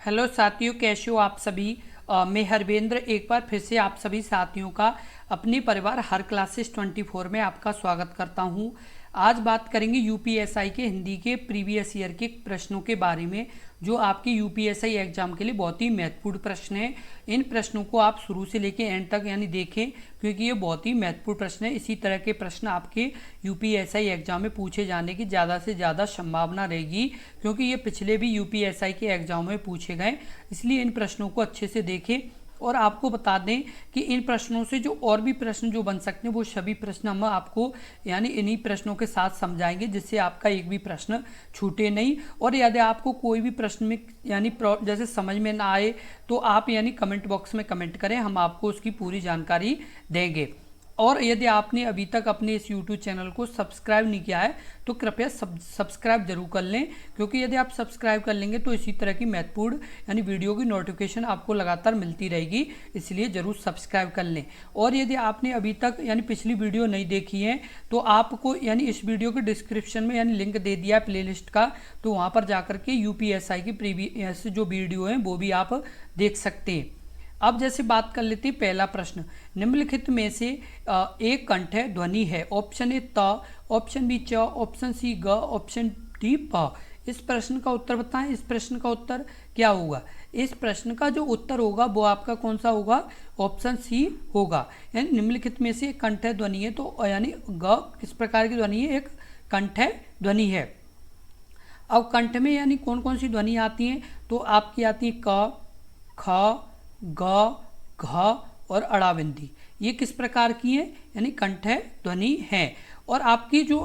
Hello साथियों, कैसे हो आप सभी। मैं हरवेंद्र एक बार फिर से आप सभी साथियों का अपने परिवार हर क्लासेस 24 में आपका स्वागत करता हूं। आज बात करेंगे यूपीएसआई के हिंदी के प्रीवियस ईयर के प्रश्नों के बारे में, जो आपके यूपीएसआई एग्जाम के लिए बहुत ही महत्वपूर्ण प्रश्न हैं। इन प्रश्नों को आप शुरू से लेकर एंड तक यानी देखें, क्योंकि ये बहुत ही महत्वपूर्ण प्रश्न है। इसी तरह के प्रश्न आपके यूपीएसआई एग्जाम में पूछे जाने की ज़्यादा से ज़्यादा संभावना रहेगी, क्योंकि ये पिछले भी यूपीएसआई के एग्जाम में पूछे गए। इसलिए इन प्रश्नों को अच्छे से देखें। और आपको बता दें कि इन प्रश्नों से जो और भी प्रश्न जो बन सकते हैं, वो सभी प्रश्न हम आपको यानी इन्हीं प्रश्नों के साथ समझाएंगे, जिससे आपका एक भी प्रश्न छूटे नहीं। और यदि आपको कोई भी प्रश्न में यानी जैसे समझ में ना आए, तो आप यानी कमेंट बॉक्स में कमेंट करें, हम आपको उसकी पूरी जानकारी देंगे। और यदि आपने अभी तक अपने इस YouTube चैनल को सब्सक्राइब नहीं किया है, तो कृपया सब्सक्राइब जरूर कर लें, क्योंकि यदि आप सब्सक्राइब कर लेंगे तो इसी तरह की महत्वपूर्ण यानी वीडियो की नोटिफिकेशन आपको लगातार मिलती रहेगी। इसलिए ज़रूर सब्सक्राइब कर लें। और यदि आपने अभी तक यानी पिछली वीडियो नहीं देखी है, तो आपको यानी इस वीडियो के डिस्क्रिप्शन में यानी लिंक दे दिया है प्लेलिस्ट का, तो वहाँ पर जाकर के यूपीएसआई की प्रीवियस जो वीडियो हैं वो भी आप देख सकते हैं। अब जैसे बात कर लेते हैं, पहला प्रश्न, निम्नलिखित में से एक कंठ ध्वनि है। ऑप्शन ए त, ऑप्शन बी च, ऑप्शन सी ग, ऑप्शन डी प। इस प्रश्न का उत्तर बताएं। इस प्रश्न का उत्तर क्या होगा? इस प्रश्न का जो उत्तर होगा वो आपका कौन सा होगा? ऑप्शन सी होगा। यानी निम्नलिखित में से एक कंठ ध्वनि है, तो यानी ग किस प्रकार की ध्वनि है? एक कंठ ध्वनि है। अब कंठ में यानी कौन कौन सी ध्वनि आती हैं? तो आपकी आती है क, ख, ग, घ और अड़ाविंदी। ये किस प्रकार की है? यानी कंठ ध्वनि है। और आपकी जो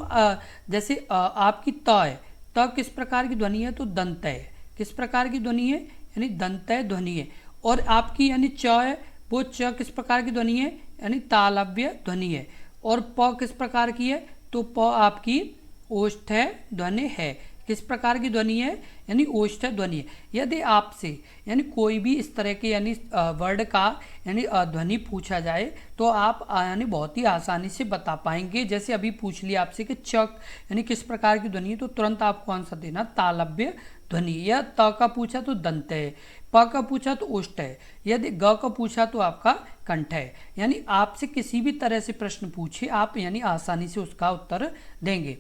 जैसे आपकी त है, त किस प्रकार की ध्वनि है? तो दंत है। किस प्रकार की ध्वनि है? यानी दंत ध्वनि है। और आपकी यानी च है, वो च किस प्रकार की ध्वनि है? यानी तालव्य ध्वनि है। और प किस प्रकार की है? तो प आपकी ओष्ठ ध्वनि है। किस प्रकार की ध्वनि है? यानी ओष्ठ ध्वनि है। यदि आपसे यानी कोई भी इस तरह के यानी वर्ड का यानी ध्वनि पूछा जाए, तो आप यानी बहुत ही आसानी से बता पाएंगे। जैसे अभी पूछ लिया आपसे कि चक यानी किस प्रकार की ध्वनि है, तो तुरंत आपको आंसर देना तालव्य ध्वनि। या त का पूछा तो दंत है, प का पूछा तो ओष्ठ है, यदि ग का पूछा तो आपका कंठ है। यानी आपसे किसी भी तरह से प्रश्न पूछे, आप यानी आसानी से उसका उत्तर देंगे।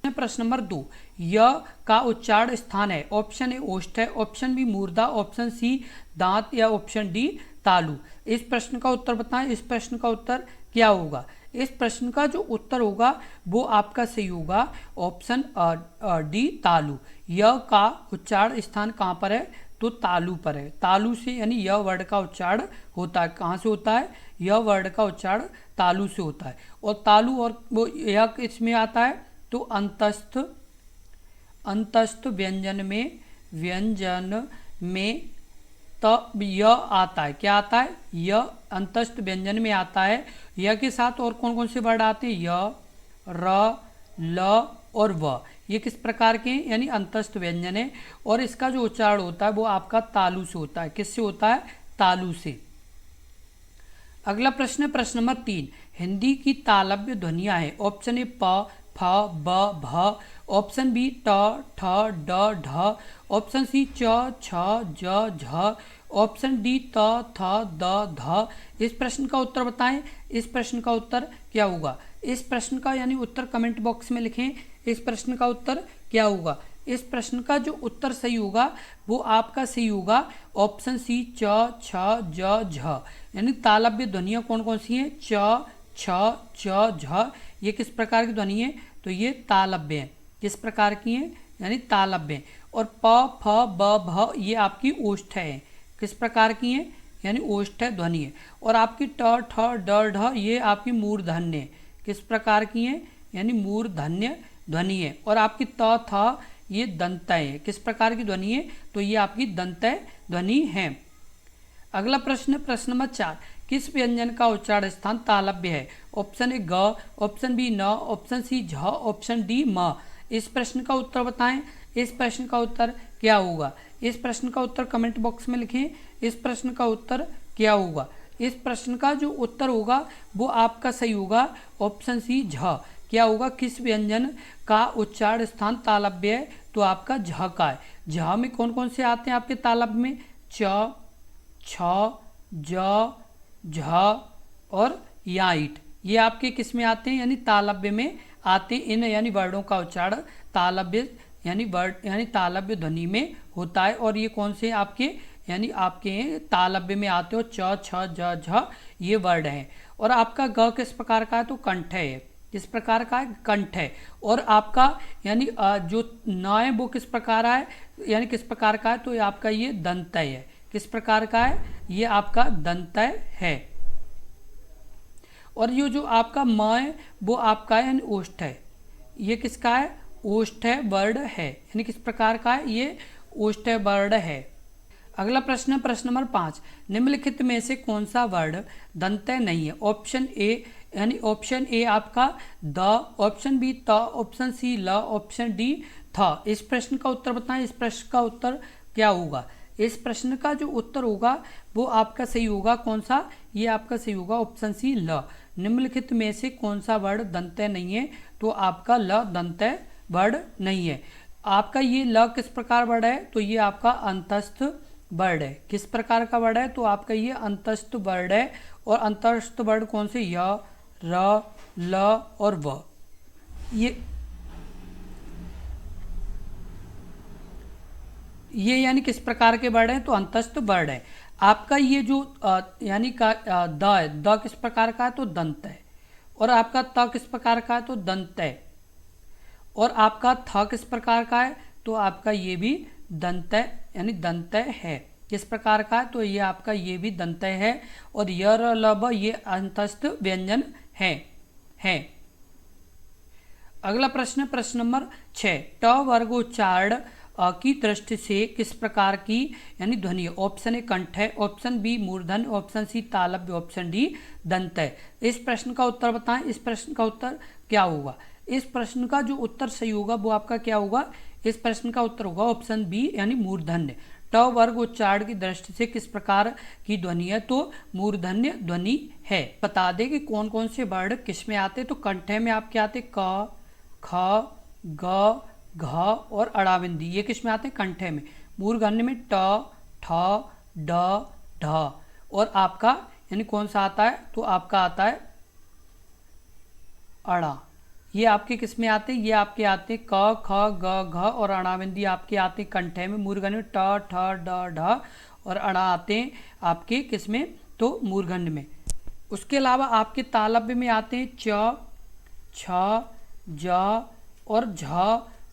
प्रश्न नंबर 2, य का उच्चारण स्थान है। ऑप्शन ए ओष्ठ है, ऑप्शन बी मूर्धा, ऑप्शन सी दांत या ऑप्शन डी तालु। इस प्रश्न का उत्तर बताएं। इस प्रश्न का उत्तर क्या होगा? इस प्रश्न का जो उत्तर होगा वो आपका सही होगा ऑप्शन डी तालु। य का उच्चारण स्थान कहाँ पर है? तो तालु पर है। तालु से यानी य वर्ड का उच्चारण होता है। कहाँ से होता है? य वर्ड का उच्चारण तालु से होता है। और तालु और वो यह किसमें आता है? तो अंतस्थ व्यंजन में त य आता है। क्या आता है? य अंतस्थ व्यंजन में आता है। य के साथ और कौन कौन से वर्ड आते हैं? य, र, ल और व। ये किस प्रकार के हैं? यानी अंतस्थ व्यंजन है। और इसका जो उच्चारण होता है वो आपका तालु से होता है। किससे होता है? तालु से। अगला प्रश्न है प्रश्न नंबर 3, हिंदी की तालव्य ध्वनियां हैं। ऑप्शन ए प, फ, ब, भ, ऑप्शन बी ट, ठ, ड, ढ, ऑप्शन सी च, छ, ज, झ, ऑप्शन डी त, थ, द, ध। इस प्रश्न का उत्तर बताएं। इस प्रश्न का उत्तर क्या होगा? इस प्रश्न का यानी उत्तर कमेंट बॉक्स में लिखें। इस प्रश्न का उत्तर क्या होगा? इस प्रश्न का जो उत्तर सही होगा वो आपका सही होगा ऑप्शन सी च, छ, ज, झ। यानी तालव्य ध्वनियाँ कौन कौन सी हैं? च, छ, च, झ। ये किस प्रकार की ध्वनि है? तो ये तालव्य है। किस प्रकार की है? यानी तालव्य है। और प, फ, ब, भ ये आपकी ओष्ठ है। किस प्रकार की है? यानी ओष्ठ ध्वनि है। और आपकी ट, ठ, ड, ढ ये आपकी मूर्धन्य है। किस प्रकार की है? यानी मूर्धन्य ध्वनि है। और आपकी त, थ ये दंत है। किस प्रकार की ध्वनि है? तो ये आपकी दंत ध्वनि है। अगला प्रश्न प्रश्न नंबर 4, किस व्यंजन का उच्चारण स्थान तालव्य है? ऑप्शन ए ग, ऑप्शन बी न, ऑप्शन सी झ, ऑप्शन डी म। इस प्रश्न का उत्तर बताएं। इस प्रश्न का उत्तर क्या होगा? इस प्रश्न का उत्तर कमेंट बॉक्स में लिखें। इस प्रश्न का उत्तर क्या होगा? इस प्रश्न का जो उत्तर होगा वो आपका सही होगा ऑप्शन सी झ। क्या होगा? किस व्यंजन का उच्चारण स्थान तालव्य है? तो आपका झ का है। झ में कौन कौन से आते हैं आपके तालव्य में? च, छ, ज, झ और या ईट, ये आपके किस में आते हैं, यानी तालव्य में आते हैं। इन यानी वर्णों का उच्चारण तालव्य यानी वर्ड यानी तालव्य ध्वनि में होता है। और ये कौन से आपके यानी आपके तालव्य में आते हो, च, छ, ज, झ ये वर्ड हैं। और आपका ग किस प्रकार का है, तो कंठ है। किस प्रकार का है, कंठ है। और आपका यानी जो न है वो किस प्रकार है, यानी किस प्रकार का है, तो ये आपका ये दंतय है। किस प्रकार का है, ये आपका दंतय है। और ये जो आपका म है वो आपका है यानी ओष्ठ है। ये किसका है, ओष्ठ है, वर्ड है, यानी किस प्रकार का है, ये ओष्ठ है, वर्ड है। अगला प्रश्न है प्रश्न नंबर 5, निम्नलिखित में से कौन सा वर्ड दंतय नहीं है। ऑप्शन ए यानी ऑप्शन ए आपका द, ऑप्शन बी त, ऑप्शन सी ल, ऑप्शन डी थ। इस प्रश्न का उत्तर बताएं। इस प्रश्न का उत्तर क्या होगा, इस प्रश्न का जो उत्तर होगा वो आपका सही होगा कौन सा, ये आपका सही होगा ऑप्शन सी ल। निम्नलिखित में से कौन सा वर्ड दंतय नहीं है, तो आपका ल दंतय वर्ड नहीं है। आपका ये ल किस प्रकार वर्ड है, तो ये आपका अंतस्थ वर्ड है। किस प्रकार का वर्ड है, तो आपका ये अंतस्थ वर्ड है। और अंतस्थ वर्ड कौन से, य, र, ल और व। ये यानी किस प्रकार के वर्ड हैं, तो अंतस्थ वर्ड है। आपका ये जो यानी का द है, द किस प्रकार का है, तो दंत है। और आपका त किस प्रकार का है, तो दंत है। और आपका थ किस प्रकार का है, तो आपका ये भी दंतय यानी दंतय है। किस प्रकार का है, तो ये आपका ये भी दंतय है। और य, र, ल, ब ये अंतस्थ व्यंजन है। अगला प्रश्न प्रश्न नंबर 6, ट वर्ग उच्चारण की दृष्टि से किस प्रकार की यानी ध्वनि है। ऑप्शन ए कंठ है, ऑप्शन बी मूर्धन, ऑप्शन सी तालव्य, ऑप्शन डी दंत है। इस प्रश्न का उत्तर बताएं। इस प्रश्न का उत्तर क्या होगा, इस प्रश्न का जो उत्तर सही होगा वो आपका क्या होगा, इस प्रश्न का उत्तर होगा ऑप्शन बी यानी मूर्धन्य। ट वर्ग उच्चारण की दृष्टि से किस प्रकार की ध्वनि है, तो मूर्धन्य ध्वनि है। बता दें कि कौन कौन से वर्ड किस में आते, तो कंठ में आपके आते क, ख, ग, घ और अड़ाविंदी, ये किस में आते हैं, कंठे में। मूर्धन्य में ट, ठ, ड, ढ। और आपका यानी कौन सा आता है, तो आपका आता है अड़ा। ये आपके किस में आते हैं, ये आपके आते हैं क, ख, ग, घ और अड़ाविंदी आपके आते हैं कंठे में। मूर्धन्य में ट, ठ, ड, ढ और अड़ा आते हैं आपके किस में, तो मूर्धन्य में। उसके अलावा आपके तालव्य में आते हैं च, छ, ज और झ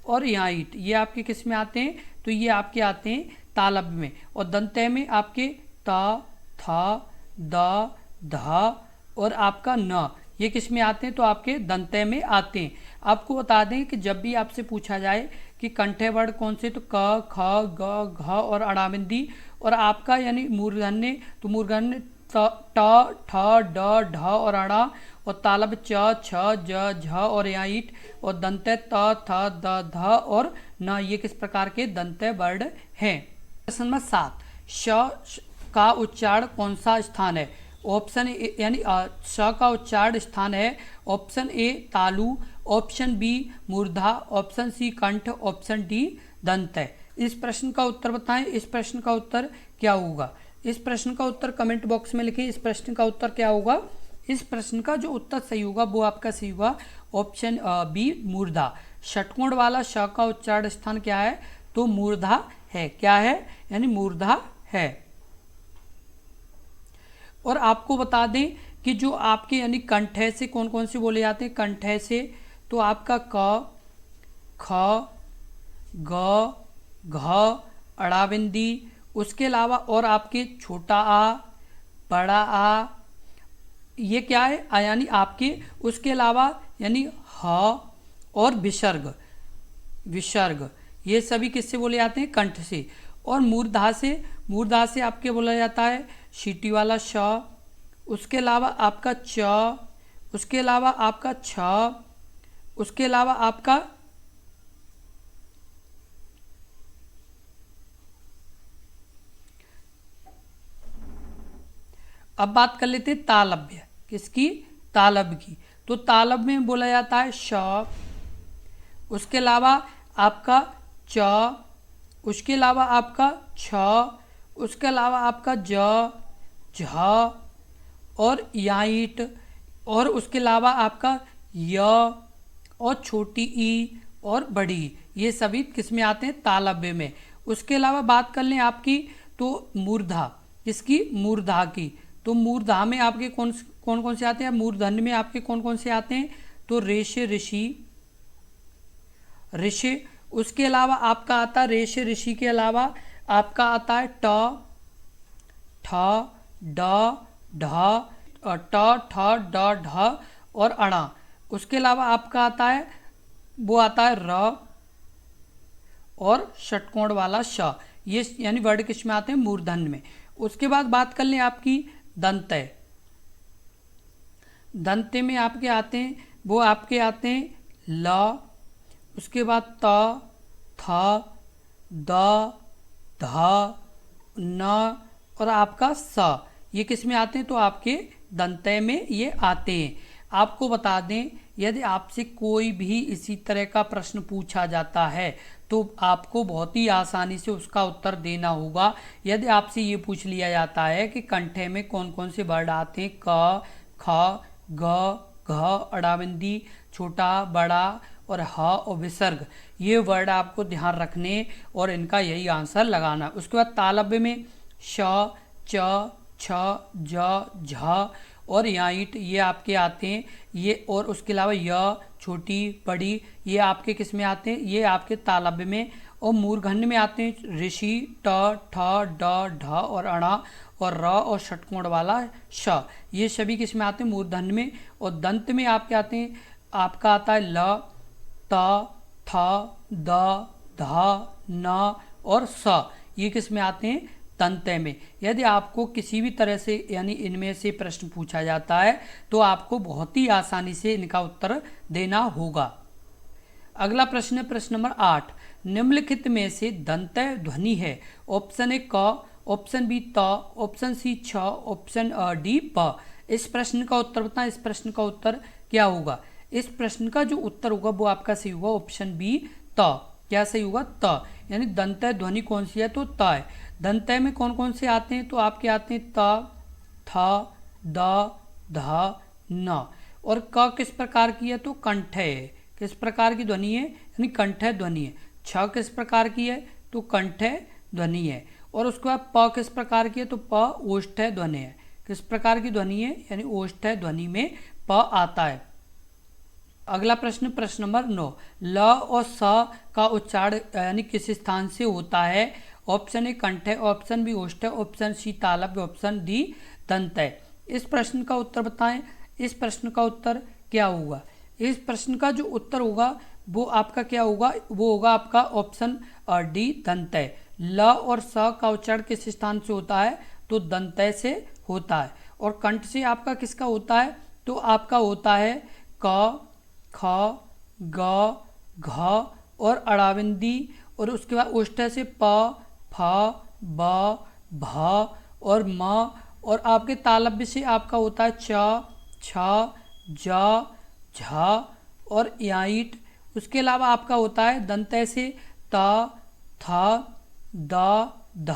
और यहाँ ईट, ये आपके किस में आते हैं, तो ये आपके आते हैं तालव्य में। और दंतय में आपके त, थ, द, ध और आपका न, ये किस में आते हैं, तो आपके दंतय में आते हैं। आपको बता दें कि जब भी आपसे पूछा जाए कि कंठे वर्ड कौन से, तो क, ख, ग, घ और अड़ाविंदी। और आपका यानी मूर्धन्य, तो मूर्धन्य ट, ठ, ड, ढ और अड़ा। और तालव्य च, छ, ज, झ और यहाँ ईट। और दंतय त, थ, द, ध और न, ये किस प्रकार के दंतय वर्ड हैं। प्रश्न नंबर 7, श का उच्चारण कौन सा स्थान है। ऑप्शन ए यानी श का उच्चारण स्थान है ऑप्शन ए तालु, ऑप्शन बी मूर्धा, ऑप्शन सी कंठ, ऑप्शन डी दंत है। इस प्रश्न का उत्तर बताएं। इस प्रश्न का उत्तर क्या होगा, इस प्रश्न का उत्तर कमेंट बॉक्स में लिखें। इस प्रश्न का उत्तर क्या होगा, इस प्रश्न का जो उत्तर सही होगा वो आपका सही होगा ऑप्शन बी मूर्धा। षटकोण वाला श का उच्चारण स्थान क्या है, तो मूर्धा है। क्या है, यानी मूर्धा है। और आपको बता दें कि जो आपके यानी कंठे से कौन कौन से बोले जाते हैं, कंठे से तो आपका क, ख, ग, घ, अड़ाविंदी। उसके अलावा और आपके छोटा आ, बड़ा आ, ये क्या है यानी आपके। उसके अलावा यानी ह और विसर्ग, विसर्ग ये सभी किससे बोले जाते हैं, कंठ से। और मूर्धा से आपके बोला जाता है शीटी वाला श। उसके अलावा आपका च, उसके अलावा आपका छ, उसके अलावा आपका अब बात कर लेते हैं तालव्य, किसकी, तालव्य की। तो तालव्य में बोला जाता है श, उसके अलावा आपका च, उसके अलावा आपका छ उसके अलावा आपका ज, झ और याइट, और उसके अलावा आपका य और छोटी ई और बड़ी ई, ये सभी किस में आते हैं? तालव्य में। उसके अलावा बात कर लें आपकी तो मूर्धा, किसकी? मूर्धा की। तो मूर्धा में आपके कौन कौन कौन से आते हैं? मूर्धन्य में आपके कौन कौन से आते हैं? तो रेश, ऋषि, ऋषि। उसके अलावा आपका आता है रेश, ऋषि के अलावा आपका आता है ट, ठ, ड, ढ, ट, ठ, ड, ढ और अणा। उसके अलावा आपका आता है, वो आता है र और षटकोण वाला श। ये यानी वर्ड किस में आते हैं? मूर्धन्य में। उसके बाद बात कर लें आपकी दंतय। दंते में आपके आते हैं, वो आपके आते हैं ल, उसके बाद त, थ, द, ध, न और आपका स। ये किस में आते हैं? तो आपके दंतय में ये आते हैं। आपको बता दें, यदि आपसे कोई भी इसी तरह का प्रश्न पूछा जाता है तो आपको बहुत ही आसानी से उसका उत्तर देना होगा। यदि आपसे ये पूछ लिया जाता है कि कंठे में कौन कौन से वर्ड आते हैं, क, ख, ग, घ, अड़ाबिंदी, छोटा, बड़ा और ह और विसर्ग, ये वर्ड आपको ध्यान रखने और इनका यही आंसर लगाना। उसके बाद तालव्य में श, च, छ, ज, झ और याइट, ये आपके आते हैं। ये और उसके अलावा य, छोटी, बड़ी, ये आपके किस में आते हैं? ये आपके तालव्य में। और मूर्धन्य में आते हैं ऋषि, ट, ठ, ड, ढ और अणा और र और षटकोण वाला श। ये सभी किस में आते हैं? मूर्धन्य में। और दंत में आपके आते हैं, आपका आता है ल, त, थ, द, ध, न और स। ये किस में आते हैं? तंतय में। यदि आपको किसी भी तरह से यानी इनमें से प्रश्न पूछा जाता है तो आपको बहुत ही आसानी से इनका उत्तर देना होगा। अगला प्रश्न है प्रश्न नंबर 8। निम्नलिखित में से दंतय ध्वनि है? ऑप्शन ए क, ऑप्शन बी त, ऑप्शन सी छ, ऑप्शन डी प। इस प्रश्न का उत्तर बताएं। इस प्रश्न का उत्तर क्या होगा? इस प्रश्न का जो उत्तर होगा वो आपका सही होगा ऑप्शन बी त। क्या सही होगा? त। यानी दंतय ध्वनि कौन सी है? तो त है। दंतय में कौन कौन से आते हैं? तो आपके आते हैं त, थ, द, ध, न। और क किस प्रकार की है? तो कंठय है। किस प्रकार की ध्वनि है? यानी कंठय ध्वनि है। छ किस प्रकार की है? तो कंठय ध्वनि है। और उसके बाद प किस प्रकार की है? तो प ओष्ठ्य ध्वनि है। किस प्रकार की ध्वनि है? यानी ओष्ठ्य ध्वनि में प आता है। अगला प्रश्न प्रश्न नंबर 9। ल और स का उच्चारण यानी किस स्थान से होता है? ऑप्शन ए कंठय, ऑप्शन बी ओष्ठ्य, ऑप्शन सी तालव्य, ऑप्शन डी दंतय। इस प्रश्न का उत्तर बताएं। इस प्रश्न का उत्तर क्या होगा? इस प्रश्न का जो उत्तर होगा वो आपका क्या होगा? वो होगा आपका ऑप्शन डी दंतय। ल और स का उच्चारण किस स्थान से होता है? तो दंतय से होता है। और कंठ से आपका किसका होता है? तो आपका होता है क, ख, ग, घ और अड़ाबिंदी। और उसके बाद ओष्ठ्य से प, फ, ब, भ और म। और आपके तालव्य से आपका होता है च, छ, ज, झ और याइट। उसके अलावा आपका होता है दंतय से त, थ, द, ध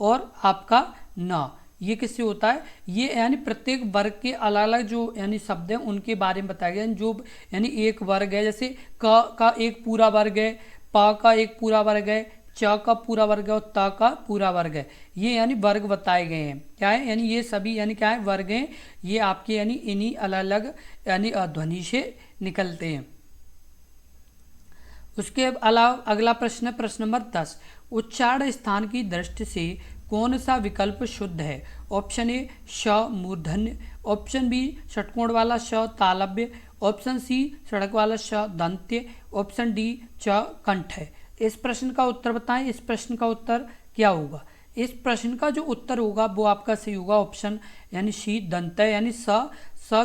और आपका न। ये किससे होता है? ये यानी प्रत्येक वर्ग के अलग अलग जो यानी शब्द हैं उनके बारे में बताया गया है। जो यानी एक वर्ग है, जैसे क का एक पूरा वर्ग है, प का एक पूरा वर्ग है, च का पूरा वर्ग है और त का पूरा वर्ग है। ये यानी वर्ग बताए गए हैं। क्या है? यानी ये सभी यानी क्या है? वर्ग हैं। ये आपके यानी इन्हीं अलग अलग यानी ध्वनि से निकलते हैं। उसके अलावा अगला प्रश्न है प्रश्न नंबर 10। उच्चारण स्थान की दृष्टि से कौन सा विकल्प शुद्ध है? ऑप्शन ए श मूर्धन्य, ऑप्शन बी षटकोण वाला श तालव्य, ऑप्शन सी सड़क वाला श दंत्य, ऑप्शन डी च कंठ है। इस प्रश्न का उत्तर बताएं। इस प्रश्न का उत्तर क्या होगा? इस प्रश्न का जो उत्तर होगा वो आपका सही होगा ऑप्शन यानी सी दंतय। यानी स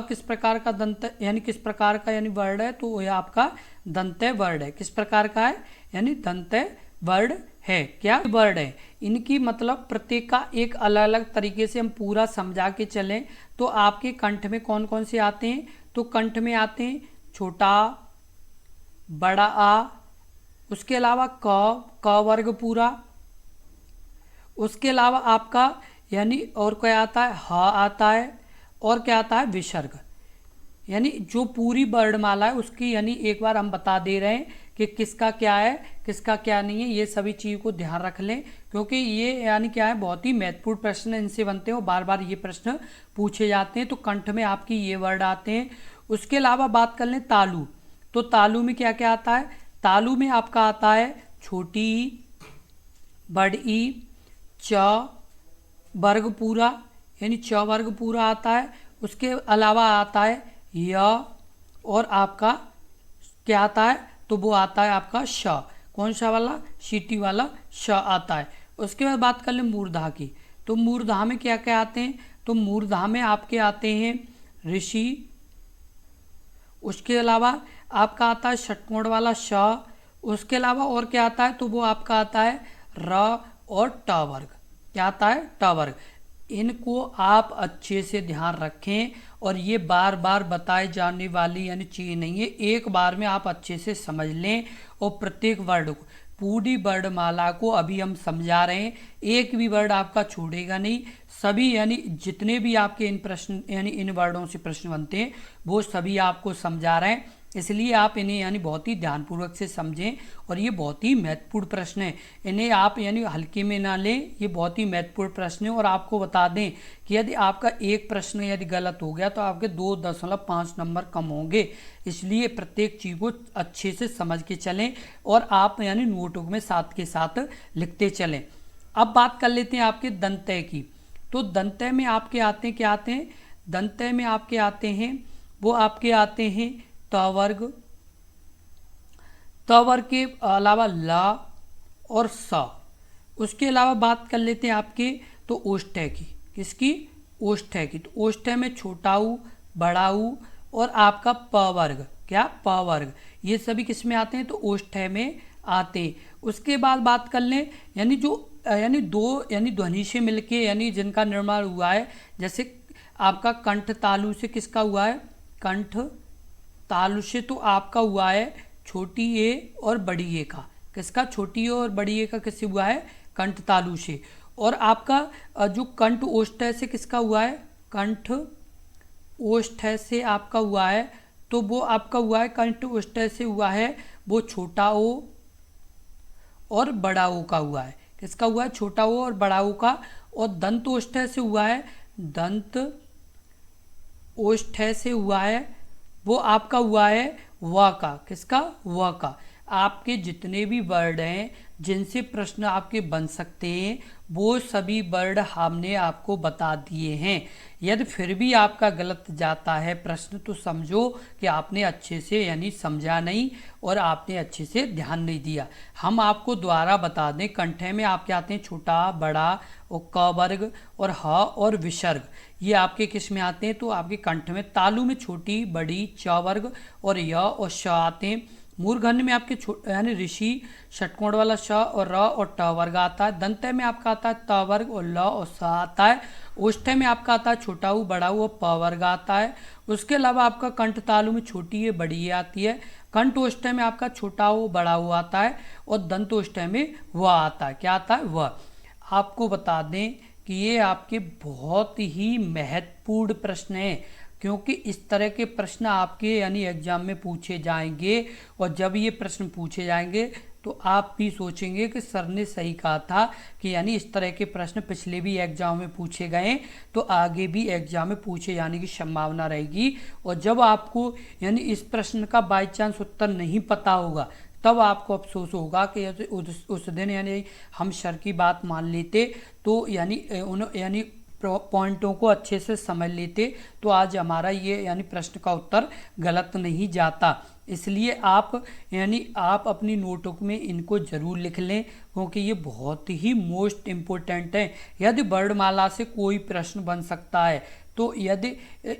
किस प्रकार का दंत यानी किस प्रकार का यानी वर्ड है? तो यह आपका दंतय वर्ड है। किस प्रकार का है? यानी दंतय वर्ड है। क्या वर्ड है? इनकी मतलब प्रत्येक का एक अलग अलग तरीके से हम पूरा समझा के चलें तो आपके कंठ में कौन कौन से आते हैं? तो कंठ में आते हैं छोटा, बड़ा आ, उसके अलावा क वर्ग पूरा, उसके अलावा आपका यानी और क्या आता है, ह आता है, और क्या आता है, विसर्ग। यानी जो पूरी वर्णमाला है उसकी यानी एक बार हम बता दे रहे हैं कि किसका क्या है, किसका क्या नहीं है। ये सभी चीज़ को ध्यान रख लें, क्योंकि ये यानी क्या है, बहुत ही महत्वपूर्ण प्रश्न इनसे बनते हैं और बार बार ये प्रश्न पूछे जाते हैं। तो कंठ में आपकी ये वर्ड आते हैं। उसके अलावा बात कर लें तालु, तो तालु में क्या क्या आता है, तालु में आपका आता है छोटी ई, बड़ ई, च वर्ग पूरा, यानी च वर्ग पूरा आता है। उसके अलावा आता है य, और आपका क्या आता है, तो वो आता है आपका श। कौन सा वाला, सीटी वाला श आता है। उसके बाद बात कर लें मूर्धा की, तो मूर्धा में क्या क्या आते हैं, तो मूर्धा में आपके आते हैं ऋषि। उसके अलावा आपका आता है षटकोण वाला श। उसके अलावा और क्या आता है, तो वो आपका आता है र और ट वर्ग। क्या आता है, ट वर्ग। इनको आप अच्छे से ध्यान रखें, और ये बार बार बताए जाने वाली यानी चीज़ नहीं है, एक बार में आप अच्छे से समझ लें। और प्रत्येक वर्ड को, पूरी वर्णमाला को अभी हम समझा रहे हैं, एक भी वर्ड आपका छोड़ेगा नहीं। सभी यानी जितने भी आपके इन प्रश्न यानी इन वर्डों से प्रश्न बनते हैं वो सभी आपको समझा रहे हैं, इसलिए आप इन्हें यानी बहुत ही ध्यानपूर्वक से समझें। और ये बहुत ही महत्वपूर्ण प्रश्न है, इन्हें आप यानी हल्के में ना लें, ये बहुत ही महत्वपूर्ण प्रश्न है। और आपको बता दें कि यदि आपका एक प्रश्न यदि गलत हो गया तो आपके 2.5 नंबर कम होंगे, इसलिए प्रत्येक चीज़ को अच्छे से समझ के चलें और आप यानी नोटबुक में साथ के साथ लिखते चलें। अब बात कर लेते हैं आपके दंतय की, तो दंतय में आपके आते हैं, क्या आते हैं, दंतय में आपके आते हैं, वो आपके आते हैं त वर्ग, त वर्ग के अलावा ला और सा। उसके अलावा बात कर लेते हैं आपके तो ओष्ठ्य की, किसकी, ओष्ठ्य की। तो ओष्ठ्य में छोटा ऊ, बड़ा ऊ और आपका प वर्ग, क्या, प वर्ग, ये सभी किस में आते हैं, तो ओष्ठ्य में आते हैं। उसके बाद बात कर लें यानी जो यानी दो यानी ध्वनि से मिलके यानी जिनका निर्माण हुआ है, जैसे आपका कंठ तालु से किसका हुआ है, कंठ तालु से तो आपका हुआ है छोटी ए और बड़ी ए का, किसका, छोटी ए और बड़ी ए का किससे हुआ है, कंठ तालु से। और आपका जो कंठ ओष्ठ्य से किसका हुआ है, कंठ ओष्ठ्य से आपका हुआ है, तो वो आपका हुआ है कंठ ओष्ठ्य से हुआ है वो छोटा ओ और बड़ा ओ का हुआ है, किसका हुआ है, छोटा ओ और बड़ा ओ का। और दंत ओष्ठ्य से हुआ है, दंत ओष्ठ्य से हुआ है वो आपका हुआ है व का, किसका, व का। आपके जितने भी वर्ड हैं जिनसे प्रश्न आपके बन सकते हैं वो सभी वर्ड हमने आपको बता दिए हैं। यदि फिर भी आपका गलत जाता है प्रश्न तो समझो कि आपने अच्छे से यानी समझा नहीं और आपने अच्छे से ध्यान नहीं दिया। हम आपको दोबारा बता दें, कंठे में आपके आते हैं छोटा, बड़ा और क वर्ग और ह और विसर्ग, ये आपके किस में आते हैं, तो आपके कंठ में। तालु में छोटी, बड़ी, च वर्ग और य और श आते हैं। मूर्धन्य में आपके यानी ऋषि, षटकोण वाला श और र और ट वर्ग आता है। दंतय में आपका आता है त वर्ग और ल और स आता है। ओष्ठ्य में आपका आता है छोटा ऊ, बड़ा ऊ और प वर्ग आता है। उसके अलावा आपका कंठ तालु में छोटी ए, बड़ी ए आती है। कंठ ओष्ठ्य में आपका छोटा ओ, बड़ा ओ आता है और दंत ओष्ठ्य में व आता है, क्या आता है, व। आपको बता दें कि ये आपके बहुत ही महत्वपूर्ण प्रश्न हैं, क्योंकि इस तरह के प्रश्न आपके यानी एग्जाम में पूछे जाएंगे। और जब ये प्रश्न पूछे जाएंगे तो आप भी सोचेंगे कि सर ने सही कहा था कि यानी इस तरह के प्रश्न पिछले भी एग्जाम में पूछे गए तो आगे भी एग्जाम में पूछे जाने की संभावना रहेगी। और जब आपको यानी इस प्रश्न का बाई चांस उत्तर नहीं पता होगा तब आपको अफसोस होगा कि उस दिन यानी हम सर की बात मान लेते तो यानी पॉइंटों को अच्छे से समझ लेते तो आज हमारा ये यानी प्रश्न का उत्तर गलत नहीं जाता। इसलिए आप अपनी नोटबुक में इनको जरूर लिख लें, क्योंकि ये बहुत ही मोस्ट इम्पोर्टेंट है। यदि वर्णमाला से कोई प्रश्न बन सकता है तो यदि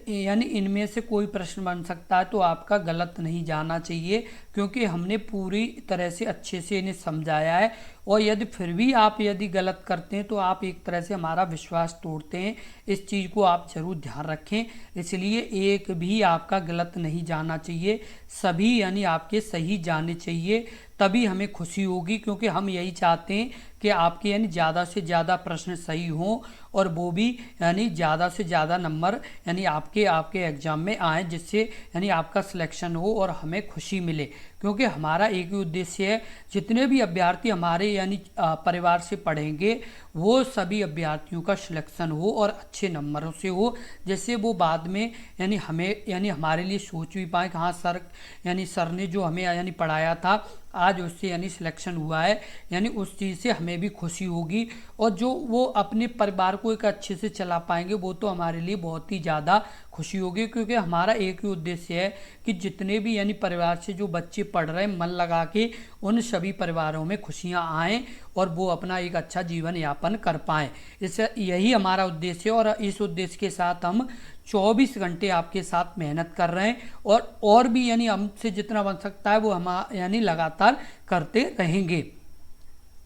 यानी इनमें से कोई प्रश्न बन सकता है तो आपका गलत नहीं जाना चाहिए, क्योंकि हमने पूरी तरह से अच्छे से इन्हें समझाया है और यदि फिर भी आप यदि गलत करते हैं तो आप एक तरह से हमारा विश्वास तोड़ते हैं। इस चीज़ को आप जरूर ध्यान रखें। इसलिए एक भी आपका गलत नहीं जाना चाहिए, सभी यानी आपके सही जाने चाहिए, तभी हमें खुशी होगी, क्योंकि हम यही चाहते हैं कि आपके यानी ज़्यादा से ज़्यादा प्रश्न सही हों और वो भी यानी ज़्यादा से ज़्यादा नंबर यानी आपके एग्ज़ाम में आए, जिससे यानी आपका सिलेक्शन हो और हमें खुशी मिले। क्योंकि हमारा एक ही उद्देश्य है, जितने भी अभ्यर्थी हमारे यानी परिवार से पढ़ेंगे वो सभी अभ्यर्थियों का सिलेक्शन हो और अच्छे नंबरों से हो, जिससे वो बाद में यानी हमें यानी हमारे लिए सोच भी पाए कि हाँ सर यानी सर ने जो हमें यानी पढ़ाया था आज उससे यानी सिलेक्शन हुआ है, यानी उस चीज़ से हमें भी खुशी होगी। और जो वो अपने परिवार को एक अच्छे से चला पाएंगे वो तो हमारे लिए बहुत ही ज़्यादा खुशी होगी। क्योंकि हमारा एक ही उद्देश्य है कि जितने भी यानी परिवार से जो बच्चे पढ़ रहे हैं मन लगा के उन सभी परिवारों में खुशियाँ आएँ और वो अपना एक अच्छा जीवन यापन कर पाएँ। इससे यही हमारा उद्देश्य है और इस उद्देश्य के साथ हम 24 घंटे आपके साथ मेहनत कर रहे हैं और भी यानी हमसे जितना बन सकता है वो हम यानी लगातार करते रहेंगे।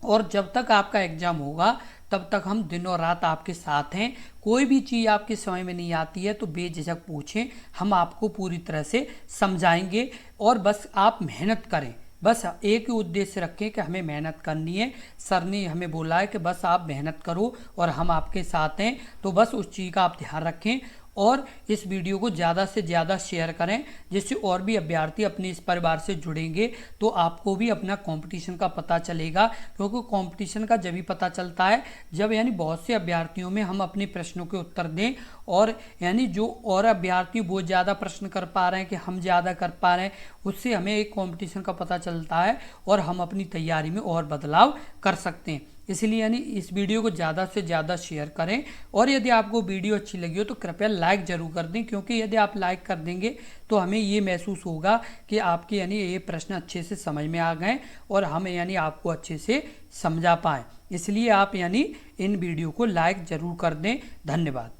और जब तक आपका एग्ज़ाम होगा तब तक हम दिनों रात आपके साथ हैं। कोई भी चीज़ आपके समझ में नहीं आती है तो बेझिझक पूछें, हम आपको पूरी तरह से समझाएंगे। और बस आप मेहनत करें, बस एक ही उद्देश्य रखें कि हमें मेहनत करनी है। सर ने हमें बोला है कि बस आप मेहनत करो और हम आपके साथ हैं, तो बस उस चीज़ का आप ध्यान रखें और इस वीडियो को ज़्यादा से ज़्यादा शेयर करें, जिससे और भी अभ्यर्थी अपने इस परिवार से जुड़ेंगे तो आपको भी अपना कंपटीशन का पता चलेगा। क्योंकि कंपटीशन का जब भी पता चलता है जब यानी बहुत से अभ्यर्थियों में हम अपने प्रश्नों के उत्तर दें और यानी जो और अभ्यर्थी वो ज़्यादा प्रश्न कर पा रहे हैं कि हम ज़्यादा कर पा रहे हैं, उससे हमें एक कंपटीशन का पता चलता है और हम अपनी तैयारी में और बदलाव कर सकते हैं। इसलिए यानी इस वीडियो को ज़्यादा से ज़्यादा शेयर करें और यदि आपको वीडियो अच्छी लगी हो तो कृपया लाइक ज़रूर कर दें। क्योंकि यदि आप लाइक कर देंगे तो हमें ये महसूस होगा कि आपके यानी ये प्रश्न अच्छे से समझ में आ गए और हम यानी आपको अच्छे से समझा पाएँ। इसलिए आप यानी इन वीडियो को लाइक ज़रूर कर दें। धन्यवाद।